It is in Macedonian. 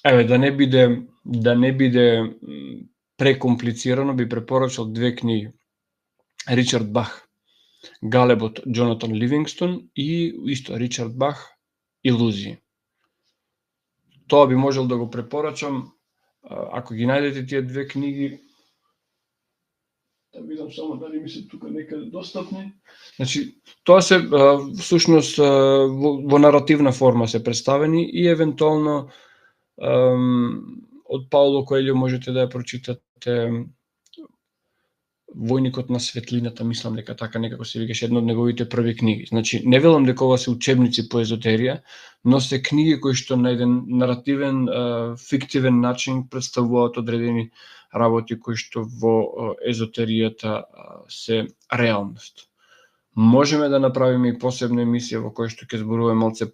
Еве, да не биде прекомплицирано, би препорачал две книги. Ричард Бах, Галеб од Џонатан Ливингстон и исто Ричард Бах, Илузии. Тоа би можел да го препорачам. Ако ги најдете тие две книги, да видам само дали ми се тука некаде достапни. Значи, тоа се всушност во наративна форма се представени и евентуално од Пауло Коелјо можете да ја прочитате Војникот на светлината, мислам дека така некако се викаше, една од неговите први книги. Значи, не велам дека ова се учебници по езотерија, но се книги кои што на еден наративен, фиктивен начин представуваат одредени работи кои што во езотеријата се реалност. Можеме да направиме и посебна емисија во која што ќе зборуваме малце